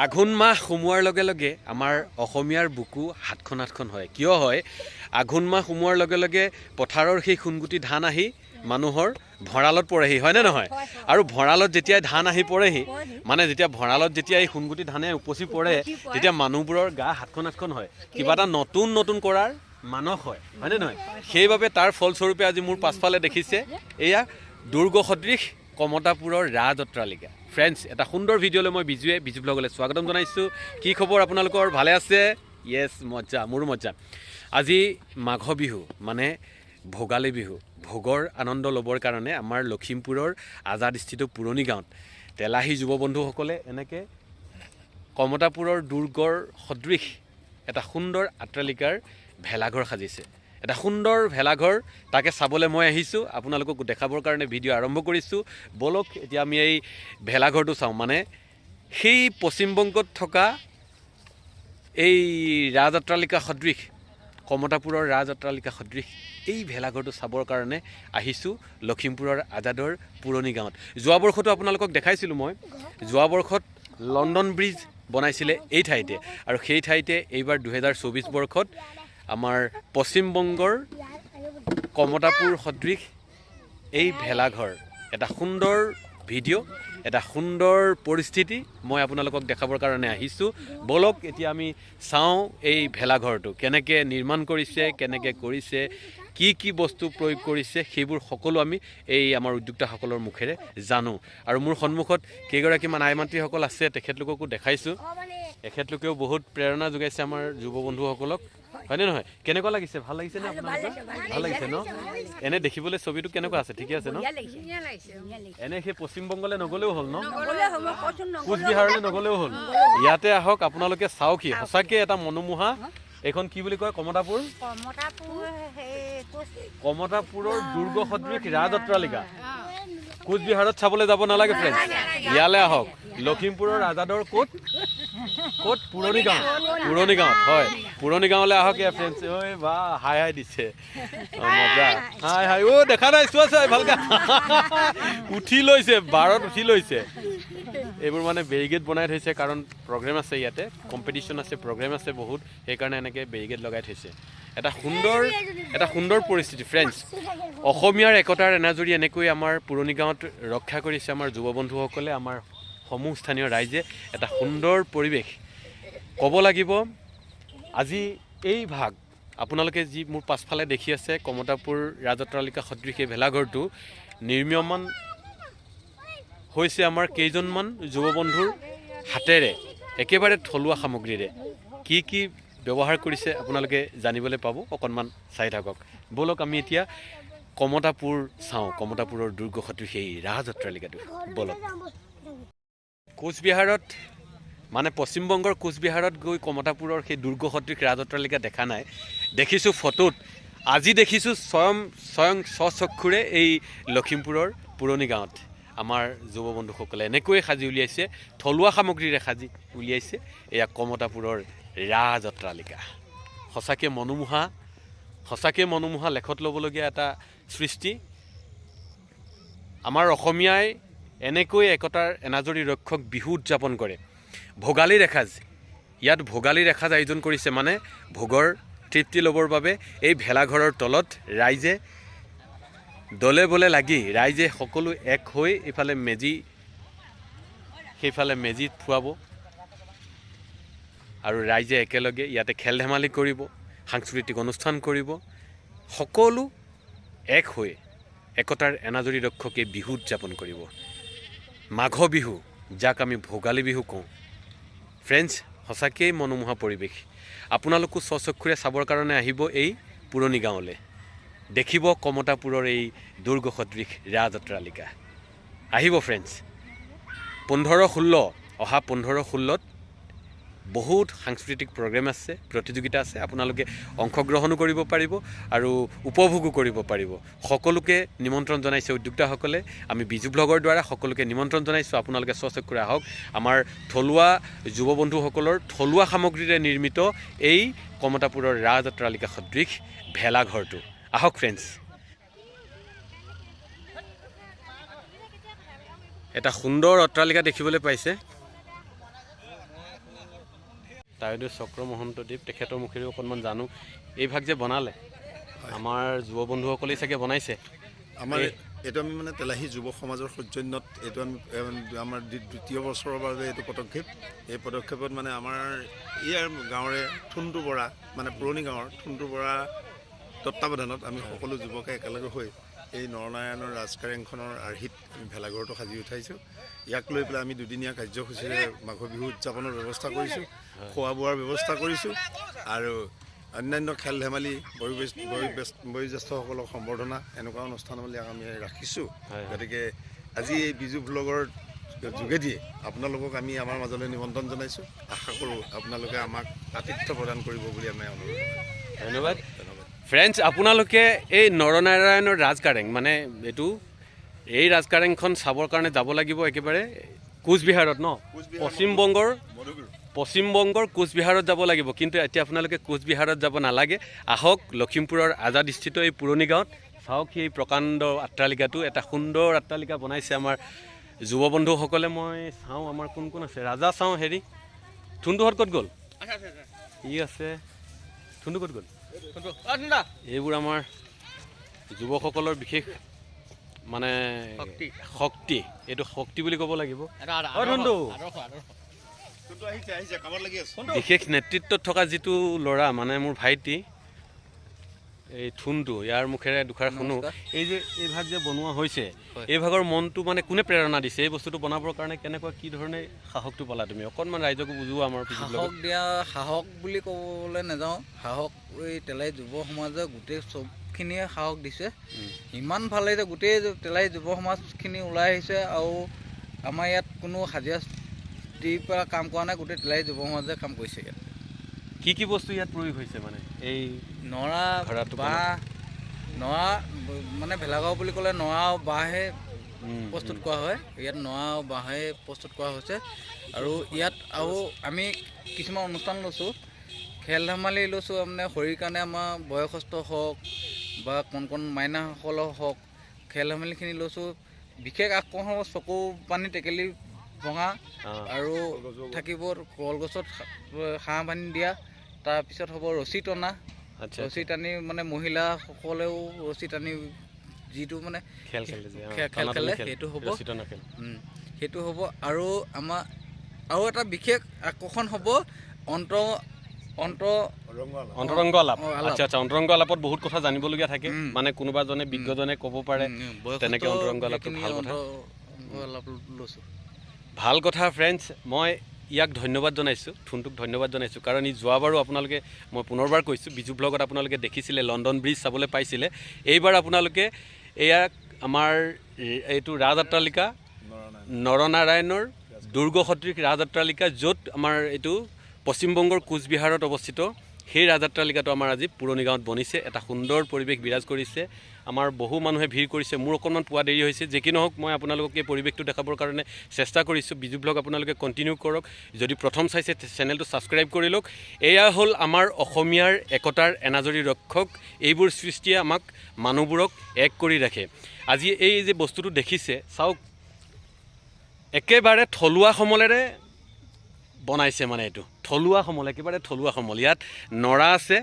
আঘোণ মাহ সোমোৱাৰ লগে লগে আমাৰ অসমীয়াৰ বুকু হাতখন হাতখন হয়। কিয় হয়? আঘোণ মাহ সোমোৱাৰ লগে লগে পথাৰৰ সেই সোণগুটি ধান আহি মানুহৰ ভঁৰালত পৰেহি, হয়নে নহয়? আৰু ভঁৰালত যেতিয়া ধান আহি পৰেহি, মানে যেতিয়া ভঁৰালত যেতিয়া এই সোণগুটি ধানে উপচি পৰে, তেতিয়া মানুহবোৰৰ গা হাতখন হাতখন হয়, কিবা এটা নতুন নতুন কৰাৰ মানস হয়, হয়নে নহয়? সেইবাবে তাৰ ফলস্বৰূপে আজি মোৰ পাছফালে দেখিছে এয়া দুৰ্গ সদৃশ কমতাপুৰৰ ৰাজ অট্টালিকা। ফ্ৰেণ্ডছ, এটা সুন্দৰ ভিডিঅ'লৈ মই বিজু ব্লগলৈ স্বাগতম জনাইছোঁ। কি খবৰ আপোনালোকৰ? ভালে আছে? য়েছ, মজ্জা, মোৰো মজ্জা। আজি মাঘ বিহু মানে ভোগালী বিহু। ভোগৰ আনন্দ ল'বৰ কাৰণে আমাৰ লখিমপুৰৰ আজাদস্থিত পুৰণি গাঁৱত তেলাহী যুৱ বন্ধুসকলে এনেকৈ কমতাপুৰৰ দুৰ্গৰ সদৃশ এটা সুন্দৰ অট্টালিকাৰ ভেলাঘৰ সাজিছে। এটা সুন্দৰ ভেলাঘৰ, তাকে চাবলৈ মই আহিছোঁ, আপোনালোকক দেখাবৰ কাৰণে ভিডিঅ' আৰম্ভ কৰিছোঁ। বলক এতিয়া আমি এই ভেলাঘৰটো চাওঁ। মানে সেই পশ্চিমবংগত থকা এই ৰাজ অট্টালিকা সদৃশ, কমতাপুৰৰ ৰাজ অট্টালিকা সদৃশ এই ভেলাঘৰটো চাবৰ কাৰণে আহিছোঁ লখিমপুৰৰ আজাদৰ পুৰণি গাঁৱত। যোৱা বৰ্ষতো আপোনালোকক দেখাইছিলোঁ মই। যোৱা বৰ্ষত লণ্ডন ব্ৰিজ বনাইছিলে এই ঠাইতে, আৰু সেই ঠাইতে এইবাৰ 2024 বৰ্ষত আমাৰ পশ্চিমবংগৰ কমতাপুৰ সদৃশ এই ভেলাঘৰ, এটা সুন্দৰ ভিডিঅ', এটা সুন্দৰ পৰিস্থিতি মই আপোনালোকক দেখাবৰ কাৰণে আহিছোঁ। বলক এতিয়া আমি চাওঁ এই ভেলাঘৰটো কেনেকৈ নিৰ্মাণ কৰিছে, কেনেকৈ কৰিছে, কি কি বস্তু প্ৰয়োগ কৰিছে, সেইবোৰ সকলো আমি এই আমাৰ উদ্যোক্তাসকলৰ মুখেৰে জানো। আৰু মোৰ সন্মুখত কেইগৰাকীমান আই মাতৃসকল আছে, তেখেতলোককো দেখাইছোঁ। তেখেতলোকেও বহুত প্ৰেৰণা যোগাইছে আমাৰ যুৱ বন্ধুসকলক, হয়নে নহয়? কেনেকুৱা লাগিছে? ভাল লাগিছে নে আপোনালোকৰ? ভাল লাগিছে ন? এনে দেখিবলৈ ছবিটো কেনেকুৱা আছে? ঠিকে আছে ন? এনে সেই পশ্চিমবংগলৈ নগ'লেও হ'ল ন? কোচবিহাৰলৈ নগ'লেও হ'ল, ইয়াতে আহক আপোনালোকে চাওক। কি সঁচাকৈ এটা মনোমোহা। এইখন কি বুলি কয়? কমতাপুৰ, কমতাপুৰৰ দুৰ্গ সদৃশ ৰাজ অট্টালিকা। কোচবিহাৰত চাবলৈ যাব নালাগে ফ্ৰেণ্ডছ, ইয়ালৈ আহক। লখিমপুৰৰ আজাদৰ ক'ত? পুৰণি গাঁৱত। পুৰণি গাঁৱত, হয়, পুৰণি গাঁৱলৈ আহক ইয়াৰ ফ্ৰেণ্ডছ। ঐ বা হাই হাই দিছে, মজা। হাই হাই, অ' দেখা নাই, চোৱা চাই ভালকৈ উঠি লৈছে, বাৰত উঠি লৈছে। এইবোৰ মানে বেৰিগেড বনাই থৈছে, কাৰণ প্ৰগ্ৰেম আছে ইয়াতে, কম্পিটিশ্যন আছে, প্ৰগ্ৰেম আছে বহুত, সেইকাৰণে এনেকৈ বেৰিগেড লগাই থৈছে। এটা সুন্দৰ পৰিস্থিতি ফ্ৰেণ্ডছ। অসমীয়াৰ একতাৰ এনাজৰী এনেকৈ আমাৰ পুৰণি গাঁৱত ৰক্ষা কৰিছে আমাৰ যুৱ বন্ধুসকলে, আমাৰ সমূহ স্থানীয় ৰাইজে। এটা সুন্দৰ পৰিৱেশ ক'ব লাগিব। আজি এই ভাগ আপোনালোকে যি মোৰ পাছফালে দেখি আছে, কমতাপুৰ ৰাজ অট্টালিকা সদৃশ এই ভেলাঘৰটো নিৰ্মীয়মান হৈছে আমাৰ কেইজনমান যুৱ বন্ধুৰ হাতেৰে, একেবাৰে থলুৱা সামগ্ৰীৰে। কি কি ব্যৱহাৰ কৰিছে আপোনালোকে জানিবলৈ পাব, অকণমান চাই থাকক। ব'লক আমি এতিয়া কমতাপুৰ চাওঁ, কমতাপুৰৰ দুৰ্গ সদৃশ এই ৰাজ অট্টালিকাটো। ব'লক। কোচবিহাৰত মানে পশ্চিমবংগৰ কোচবিহাৰত গৈ কমতাপুৰৰ সেই দুৰ্গ সদৃশ ৰাজ অট্টালিকা দেখা নাই, দেখিছোঁ ফটোত। আজি দেখিছোঁ স্বয়ং স্বচক্ষুৰে এই লখিমপুৰৰ পুৰণি গাঁৱত আমাৰ যুৱ বন্ধুসকলে এনেকৈয়ে সাজি উলিয়াইছে, থলুৱা সামগ্ৰীৰে সাজি উলিয়াইছে এয়া কমতাপুৰৰ ৰাজ অট্টালিকা। সঁচাকৈ মনোমোহা, লেখত ল'বলগীয়া এটা সৃষ্টি। আমাৰ অসমীয়াই এনেকৈ একতাৰ এনাজৰী ৰক্ষক বিহু উদযাপন কৰে। ভোগালীৰ এসাঁজ, ইয়াত ভোগালীৰ এসাঁজ আয়োজন কৰিছে, মানে ভোগৰ তৃপ্তি ল'বৰ বাবে এই ভেলাঘৰৰ তলত ৰাইজে দলে বলে লাগি, ৰাইজে সকলো এক হৈ এইফালে মেজি, সেইফালে মেজিত ফুৱাব, আৰু ৰাইজে একেলগে ইয়াতে খেল ধেমালি কৰিব, সাংস্কৃতিক অনুষ্ঠান কৰিব, সকলো এক হৈ একতাৰ এনাজৰী ৰক্ষকে বিহু উদযাপন কৰিব। মাঘ বিহু, যাক আমি ভোগালী বিহু কওঁ। ফ্ৰেণ্ডছ, সঁচাকৈয়ে মনোমোহা পৰিৱেশ। আপোনালোকো স্বচক্ষুৰে চাবৰ কাৰণে আহিব এই পুৰণি গাঁৱলৈ, দেখিব কমতাপুৰৰ এই দুৰ্গ সদৃশ ৰাজ অট্টালিকা। আহিব ফ্ৰেণ্ডছ। 15-16 অহা 15-16ত বহুত সাংস্কৃতিক প্ৰগ্ৰেম আছে, প্ৰতিযোগিতা আছে, আপোনালোকে অংশগ্ৰহণো কৰিব পাৰিব আৰু উপভোগো কৰিব পাৰিব। সকলোকে নিমন্ত্ৰণ জনাইছে উদ্যোক্তাসকলে। আমি বিজু ব্লগৰ দ্বাৰা সকলোকে নিমন্ত্ৰণ জনাইছোঁ, আপোনালোকে স্বচক্ষুৰে আহক। আমাৰ থলুৱা যুৱ বন্ধুসকলৰ থলুৱা সামগ্ৰীৰে নিৰ্মিত এই কমতাপুৰৰ ৰাজ অট্টালিকা সদৃশ ভেলাঘৰটো। আহক ফ্ৰেণ্ডছ। এটা সুন্দৰ অট্টালিকা দেখিবলৈ পাইছে। তাইদেউ চক্ৰ মহন্তদেৱ তেখেতৰ মুখেৰে অকণমান জানো এই ভাগ যে বনালে আমাৰ যুৱ বন্ধুসকলেই চাগে বনাইছে আমাৰ এইটো আমি মানে তেলাহী যুৱ সমাজৰ সৌজন্যত এইটো আমি আমাৰ দ্বিতীয় বছৰৰ বাবে এইটো পদক্ষেপ এই পদক্ষেপত মানে আমাৰ ইয়াৰ গাঁৱৰে থুণ্টু বৰা মানে পুৰণি গাঁৱৰ থুণ্টু বৰা তত্বাৱধানত আমি সকলো যুৱকে একেলগে হৈ এই নৰনাৰায়ণৰ ৰাজকাৰেংখনৰ আৰ্হিত আমি ভেলাঘৰটো সাজি উঠাইছোঁ ইয়াক লৈ পেলাই আমি দুদিনীয়া কাৰ্যসূচীৰে মাঘৰ বিহু উদযাপনৰ ব্যৱস্থা কৰিছোঁ খোৱা বোৱাৰ ব্যৱস্থা কৰিছোঁ আৰু অন্যান্য খেল ধেমালি বয়োজ্যেষ্ঠসকলক সম্বৰ্ধনা এনেকুৱা অনুষ্ঠানবিলাক আমি ৰাখিছোঁ গতিকে আজি এই বিজু ব্লগৰ যোগেদিয়ে আপোনালোকক আমি আমাৰ মাজলৈ নিমন্ত্ৰণ জনাইছোঁ আশা কৰোঁ আপোনালোকে আমাক আতিথ্য প্ৰদান কৰিব বুলি আমি অনুৰোধ ধন্যবাদ ফ্ৰেণ্ডছ আপোনালোকে এই নৰনাৰায়ণৰ ৰাজকাৰেং মানে এইটো এই ৰাজকাৰেংখন চাবৰ কাৰণে যাব লাগিব একেবাৰে কোচবিহাৰত ন পশ্চিমবংগৰ কোচবিহাৰত যাব লাগিব কিন্তু এতিয়া আপোনালোকে কোচবিহাৰত যাব নালাগে আহক লখিমপুৰৰ আজাদস্থিত এই পুৰণি গাঁৱত চাওক এই প্ৰকাণ্ড অট্টালিকাটো এটা সুন্দৰ অট্টালিকা বনাইছে আমাৰ যুৱ বন্ধুসকলে মই চাওঁ আমাৰ কোন কোন আছে ৰাজা চাওঁ হেৰি থুণ্টুহঁত ক'ত গ'ল ই আছে থুণ্টু ক'ত গ'ল এইবোৰ আমাৰ যুৱকসকলৰ বিশেষ মানে শক্তি এইটো শক্তি বুলি ক'ব লাগিব বিশেষ নেতৃত্বত থকা যিটো ল'ৰা মানে মোৰ ভাইটি এই থুণ্টু ইয়াৰ মুখেৰে দুখাৰ শুনো এই যে এই ভাগ যে বনোৱা হৈছে এই ভাগৰ মনটো মানে কোনে প্ৰেৰণা দিছে এই বস্তুটো বনাবৰ কাৰণে কেনেকুৱা কি ধৰণে সাহসটো পালা তুমি অকণমান ৰাইজকো বুজোৱা আমাৰ সাহস বুলি ক'বলৈ নাযাওঁ সাহস এই তেলাই যুৱ সমাজে গোটেই চবখিনিয়ে সাহস দিছে ইমান ভাল লাগিছে গোটেই তেলাই যুৱ সমাজখিনি ওলাই আহিছে আৰু আমাৰ ইয়াত কোনো হাজিৰা দি পৰা কাম কৰা নাই গোটেই তেলাই যুৱ সমাজে কাম কৰিছে ইয়াত কি বস্তু ইয়াত প্ৰয়োগ হৈছে মানে এই নৰা বাঁহ নৰা মানে ভেলাঘৰ বুলি ক'লে নৰা আৰু বাঁহে প্ৰস্তুত কৰা হয় ইয়াত নৰা আৰু বাঁহে প্ৰস্তুত কৰা হৈছে আৰু ইয়াত আৰু আমি কিছুমান অনুষ্ঠান লৈছোঁ খেল ধেমালি লৈছোঁ মানে শৰীৰ কাৰণে আমাৰ বয়সস্থ হওক বা কণ মাইনাসকলৰ হওক খেল ধেমালিখিনি লৈছোঁ বিশেষ আকৰ্ষণ চকু পানী টেকেলি ভঙা আৰু থাকিব কলগছত হাঁহ বান্ধি দিয়া তাৰপিছত হ'ব ৰছী টনা ৰছী টানি মানে মহিলাসকলেও ৰছী টানি যিটো মানে খেল খেলে সেইটো হ'ব আৰু আমাৰ আৰু এটা বিশেষ আকৰ্ষণ হ'ব অন্তৰংগ আলাপ আচ্ছা অন্তৰংগ আলাপত বহুত কথা জানিবলগীয়া থাকে মানে কোনোবাজনে বিজ্ঞজনে ক'ব পাৰে তেনেকৈ অন্তৰংগ আলাপটো ভাল কথা ফ্ৰেণ্ডছ মই ইয়াক ধন্যবাদ জনাইছোঁ থুণ্টুক ধন্যবাদ জনাইছোঁ কাৰণ ই যোৱাবাৰো আপোনালোকে মই পুনৰবাৰ কৈছোঁ বিজু ব্লগত আপোনালোকে দেখিছিলে লণ্ডন ব্ৰিজ চাবলৈ পাইছিলে এইবাৰ আপোনালোকে এয়া আমাৰ এইটো ৰাজ অট্টালিকা নৰনাৰায়ণৰ দুৰ্গ সদৃশ ৰাজ অট্টালিকা য'ত আমাৰ এইটো পশ্চিমবংগৰ কোচবিহাৰত অৱস্থিত সেই ৰাজ অট্টালিকাটো আমাৰ আজি পুৰণি গাঁৱত বনিছে এটা সুন্দৰ পৰিৱেশ বিৰাজ কৰিছে আমাৰ বহু মানুহে ভিৰ কৰিছে মোৰ অকণমান পোৱা দেৰি হৈছে যি কি নহওক মই আপোনালোকক এই পৰিৱেশটো দেখাবৰ কাৰণে চেষ্টা কৰিছোঁ বিজু ব্লগ আপোনালোকে কণ্টিনিউ কৰক যদি প্ৰথম চাইছে চেনেলটো ছাবস্ক্ৰাইব কৰি লওক এয়া হ'ল আমাৰ অসমীয়াৰ একতাৰ এনাজৰী ৰক্ষক এইবোৰ সৃষ্টিয়ে আমাক মানুহবোৰক এক কৰি ৰাখে আজি এই যে বস্তুটো দেখিছে চাওক একেবাৰে থলুৱা সমলেৰে বনাইছে মানে এইটো থলুৱা সমল একেবাৰে থলুৱা সমল ইয়াত নৰা আছে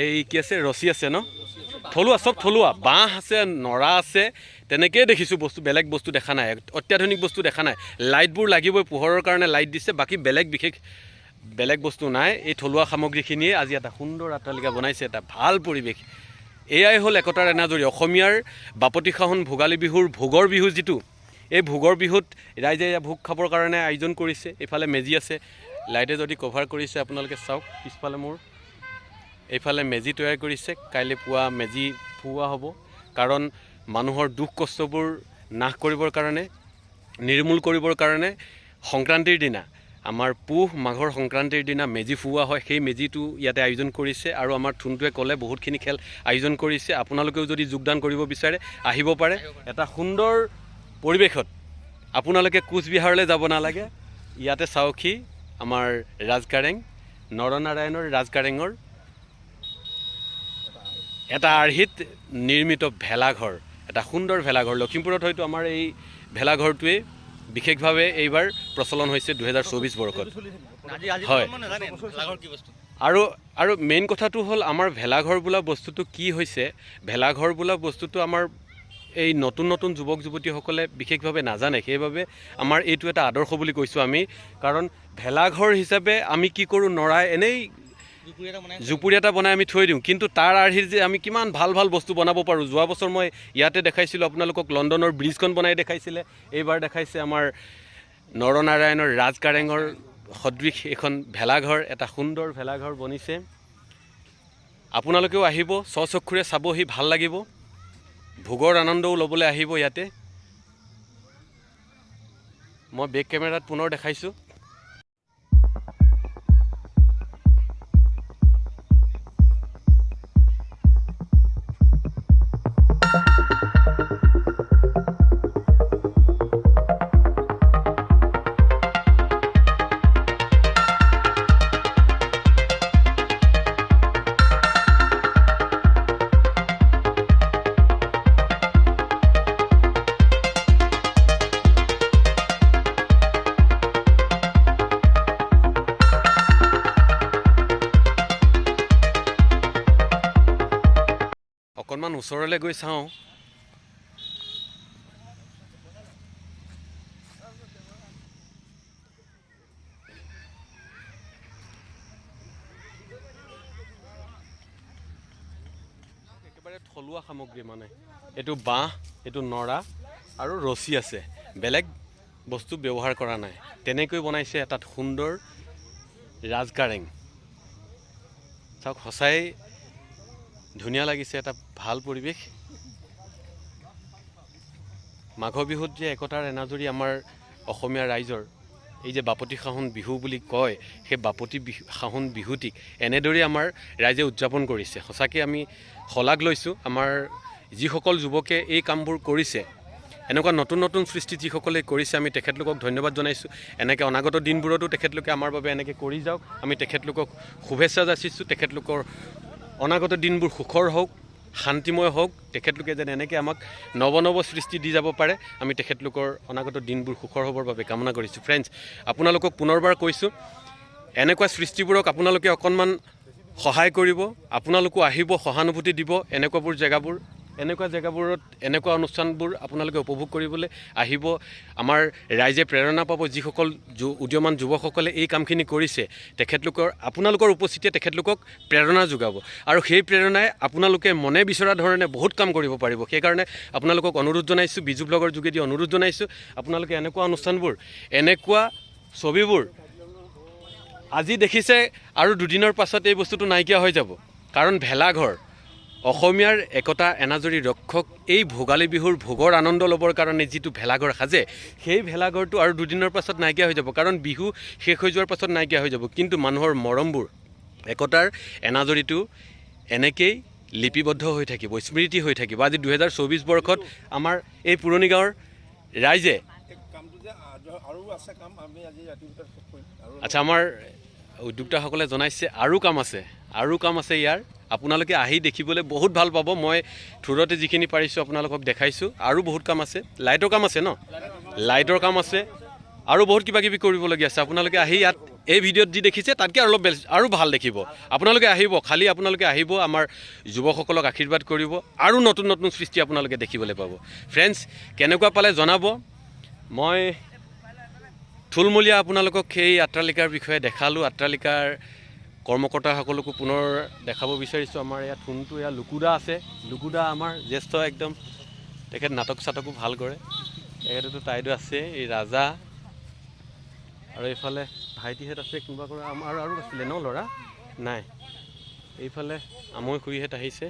এই কি আছে ৰছী আছে ন থলুৱা চব থলুৱা বাঁহ আছে নৰা আছে তেনেকৈয়ে দেখিছোঁ বস্তু বেলেগ বস্তু দেখা নাই অত্যাধুনিক বস্তু দেখা নাই লাইটবোৰ লাগিবই পোহৰৰ কাৰণে লাইট দিছে বাকী বেলেগ বস্তু নাই এই থলুৱা সামগ্ৰীখিনিয়ে আজি এটা সুন্দৰ অট্টালিকা বনাইছে এটা ভাল পৰিৱেশ এয়াই হ'ল একতাৰ এনাজৰী অসমীয়াৰ বাপতিসাহোন ভোগালী বিহুৰ ভোগৰ বিহু যিটো এই ভোগৰ বিহুত ৰাইজে ভোগ খাবৰ কাৰণে আয়োজন কৰিছে এইফালে মেজি আছে লাইটে যদি কভাৰ কৰিছে আপোনালোকে চাওক পিছফালে মোৰ এইফালে মেজি তৈয়াৰ কৰিছে কাইলৈ পুৱা মেজি ফুওৱা হ'ব কাৰণ মানুহৰ দুখ কষ্টবোৰ নাশ কৰিবৰ কাৰণে নিৰ্মূল কৰিবৰ কাৰণে সংক্ৰান্তিৰ দিনা আমাৰ মাঘৰ সংক্ৰান্তিৰ দিনা মেজি ফুওৱা হয় সেই মেজিটো ইয়াতে আয়োজন কৰিছে আৰু আমাৰ থুণ্টুৱে ক'লে বহুতখিনি খেল আয়োজন কৰিছে আপোনালোকেও যদি যোগদান কৰিব বিচাৰে আহিব পাৰে এটা সুন্দৰ পৰিৱেশত আপোনালোকে কোচবিহাৰলৈ যাব নালাগে ইয়াতে চাওকহি আমাৰ ৰাজকাৰেং নৰনাৰায়ণৰ ৰাজকাৰেঙৰ এটা আৰ্হিত নিৰ্মিত ভেলাঘৰ এটা সুন্দৰ ভেলাঘৰ লখিমপুৰত হয়তো আমাৰ এই ভেলাঘৰটোৱে বিশেষভাৱে এইবাৰ প্ৰচলন হৈছে 2024 বৰ্ষত হয় আৰু মেইন কথাটো হ'ল আমাৰ ভেলাঘৰ বোলা বস্তুটো কি হৈছে ভেলাঘৰ বোলা বস্তুটো আমাৰ এই নতুন নতুন যুৱক যুৱতীসকলে বিশেষভাৱে নাজানে সেইবাবে আমাৰ এইটো এটা আদৰ্শ বুলি কৈছোঁ আমি কাৰণ ভেলাঘৰ হিচাপে আমি কি কৰোঁ নৰাই এনেই জুপুৰি এটা বনাই আমি থৈ দিওঁ কিন্তু তাৰ আৰ্হিত যে আমি কিমান ভাল ভাল বস্তু বনাব পাৰোঁ যোৱা বছৰ মই ইয়াতে দেখাইছিলোঁ আপোনালোকক লণ্ডনৰ ব্ৰিজখন বনাই দেখাইছিলে এইবাৰ দেখাইছে আমাৰ নৰনাৰায়ণৰ ৰাজকাৰেঙৰ সদৃশ এখন ভেলাঘৰ এটা সুন্দৰ ভেলাঘৰ বনিছে আপোনালোকেও আহিব স্বচক্ষুৰে চাবহি ভাল লাগিব ভোগৰ আনন্দও ল'বলৈ আহিব ইয়াতে মই বেক কেমেৰাত পুনৰ দেখাইছোঁ অকণমান ওচৰলৈ গৈ চাওঁ একেবাৰে থলুৱা সামগ্ৰী মানে এইটো বাঁহ এইটো নৰা আৰু ৰছী আছে বেলেগ বস্তু ব্যৱহাৰ কৰা নাই তেনেকৈ বনাইছে এটা সুন্দৰ ৰাজকাৰেং চাওক সঁচাই ধুনীয়া লাগিছে এটা ভাল পৰিৱেশ মাঘ বিহুত যে একতাৰ এনাজৰী আমাৰ অসমীয়া ৰাইজৰ এই যে বাপতি সাহোন বিহু বুলি কয় সেই বাপতি সাহোন বিহুটিক এনেদৰে আমাৰ ৰাইজে উদযাপন কৰিছে সঁচাকৈ আমি শলাগ লৈছোঁ আমাৰ যিসকল যুৱকে এই কামবোৰ কৰিছে এনেকুৱা নতুন নতুন সৃষ্টি যিসকলে কৰিছে আমি তেখেতলোকক ধন্যবাদ জনাইছোঁ এনেকৈ অনাগত দিনবোৰতো তেখেতলোকে আমাৰ বাবে এনেকৈ কৰি যাওক আমি তেখেতলোকক শুভেচ্ছা যাচিছোঁ তেখেতলোকৰ অনাগত দিনবোৰ সুখৰ হওক শান্তিময় হওক তেখেতলোকে যেন এনেকৈ আমাক নৱ নৱ সৃষ্টি দি যাব পাৰে আমি তেখেতলোকৰ অনাগত দিনবোৰ সুখৰ হ'বৰ বাবে কামনা কৰিছোঁ ফ্ৰেণ্ডছ আপোনালোকক পুনৰবাৰ কৈছোঁ এনেকুৱা সৃষ্টিবোৰক আপোনালোকে অকণমান সহায় কৰিব আপোনালোকো আহিব সহানুভূতি দিব এনেকুৱা জেগাবোৰত এনেকুৱা অনুষ্ঠানবোৰ আপোনালোকে উপভোগ কৰিবলৈ আহিব আমাৰ ৰাইজে প্ৰেৰণা পাব যিসকল উদীয়মান যুৱকসকলে এই কামখিনি কৰিছে আপোনালোকৰ উপস্থিতিয়ে তেখেতলোকক প্ৰেৰণা যোগাব আৰু সেই প্ৰেৰণাই আপোনালোকে মনে বিচৰা ধৰণে বহুত কাম কৰিব পাৰিব সেইকাৰণে আপোনালোকক অনুৰোধ জনাইছোঁ বিজু ব্লগৰ যোগেদি অনুৰোধ জনাইছোঁ আপোনালোকে এনেকুৱা অনুষ্ঠানবোৰ এনেকুৱা ছবিবোৰ আজি দেখিছে আৰু দুদিনৰ পাছত এই বস্তুটো নাইকিয়া হৈ যাব কাৰণ ভেলাঘৰ অসমীয়াৰ একতা এনাজৰী ৰক্ষক এই ভোগালী বিহুৰ ভোগৰ আনন্দ ল'বৰ কাৰণে যিটো ভেলাঘৰ সাজে সেই ভেলাঘৰটো আৰু দুদিনৰ পাছত নাইকিয়া হৈ যাব কাৰণ বিহু শেষ হৈ যোৱাৰ পাছত নাইকিয়া হৈ যাব কিন্তু মানুহৰ মৰমবোৰ একতাৰ এনাজৰীটো এনেকেই লিপিবদ্ধ হৈ থাকিব স্মৃতি হৈ থাকিব আজি 2024 বৰ্ষত আমাৰ এই পুৰণি গাঁৱৰ ৰাইজে আচ্ছা আমাৰ উদ্যোক্তাসকলে জনাইছে আৰু কাম আছে ইয়াৰ আপোনালোকে আহি দেখিবলৈ বহুত ভাল পাব মই থুৰতে যিখিনি পাৰিছোঁ আপোনালোকক দেখাইছোঁ আৰু বহুত কাম আছে লাইটৰ কাম আছে ন লাইটৰ কাম আছে আৰু বহুত কিবা কিবি কৰিবলগীয়া আছে আপোনালোকে আহি ইয়াত এই ভিডিঅ'ত যি দেখিছে তাতকৈ অলপ আৰু ভাল দেখিব আপোনালোকে আহিব খালি আপোনালোকে আহিব আমাৰ যুৱকসকলক আশীৰ্বাদ কৰিব আৰু নতুন নতুন সৃষ্টি আপোনালোকে দেখিবলৈ পাব ফ্ৰেণ্ডছ কেনেকুৱা পালে জনাব মই থুলমূলীয়া আপোনালোকক সেই আত্ৰালিকাৰ বিষয়ে দেখালোঁ আত্ৰালিকাৰ কৰ্মকৰ্তাসকলকো পুনৰ দেখাব বিচাৰিছোঁ আমাৰ ইয়াত থোনটো ইয়াত লুকুদা আমাৰ জ্যেষ্ঠ একদম তেখেত নাটক চাটকো ভাল কৰে তেখেততো টাইডো আছে এই ৰাজা আৰু এইফালে ভাইটিহঁত আছে কোনোবা কৰা আমাৰ আৰু আছিলে ন ল'ৰা নাই এইফালে আমৈ খুৰীহঁত আহিছে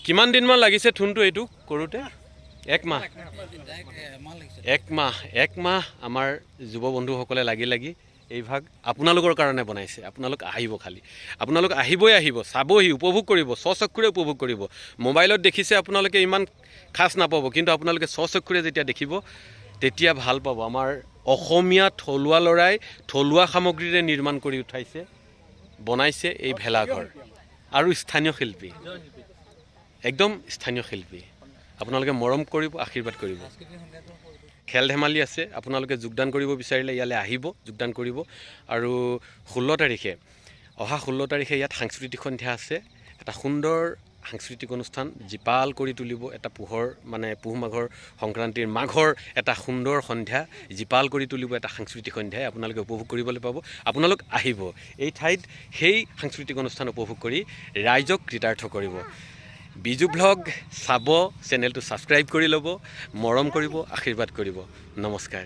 কিমান দিনমান লাগিছে থোনটো এইটো কৰোঁতে এক মাহ আমাৰ যুৱ বন্ধুসকলে লাগি এই ভাগ আপোনালোকৰ কাৰণে বনাইছে আপোনালোক আহিব খালি আপোনালোক আহিব চাবহি উপভোগ কৰিব স্বচক্ষুৰে উপভোগ কৰিব মোবাইলত দেখিছে আপোনালোকে ইমান খাছ নাপাব কিন্তু আপোনালোকে স্বচক্ষুৰে যেতিয়া দেখিব তেতিয়া ভাল পাব আমাৰ অসমীয়া থলুৱা ল'ৰাই থলুৱা সামগ্ৰীৰে নিৰ্মাণ কৰি উঠাইছে বনাইছে এই ভেলাঘৰ আৰু স্থানীয় শিল্পী একদম স্থানীয় শিল্পী আপোনালোকে মৰম কৰিব আশীৰ্বাদ কৰিব খেল ধেমালি আছে, আপোনালোকে যোগদান কৰিব বিচাৰিলে ইয়ালৈ আহিব, যোগদান কৰিব। আৰু 16 তাৰিখে অহা 16 তাৰিখে ইয়াত সাংস্কৃতিক সন্ধ্যা আছে, এটা সুন্দৰ সাংস্কৃতিক অনুষ্ঠান জীপাল কৰি তুলিব, এটা পোহৰ মানে পুহ মাঘৰ সংক্ৰান্তিৰ মাঘৰ এটা সুন্দৰ সন্ধ্যা জীপাল কৰি তুলিব, এটা সাংস্কৃতিক সন্ধ্যাই আপোনালোকে উপভোগ কৰিবলৈ পাব। আপোনালোক আহিব এই ঠাইত সেই সাংস্কৃতিক অনুষ্ঠান উপভোগ কৰি ৰাইজক কৃতাৰ্থ কৰিব। বিজু ব্লগ চাব, চেনেলটো ছাবস্ক্ৰাইব কৰি ল'ব, মৰম কৰিব, আশীৰ্বাদ কৰিব। নমস্কাৰ।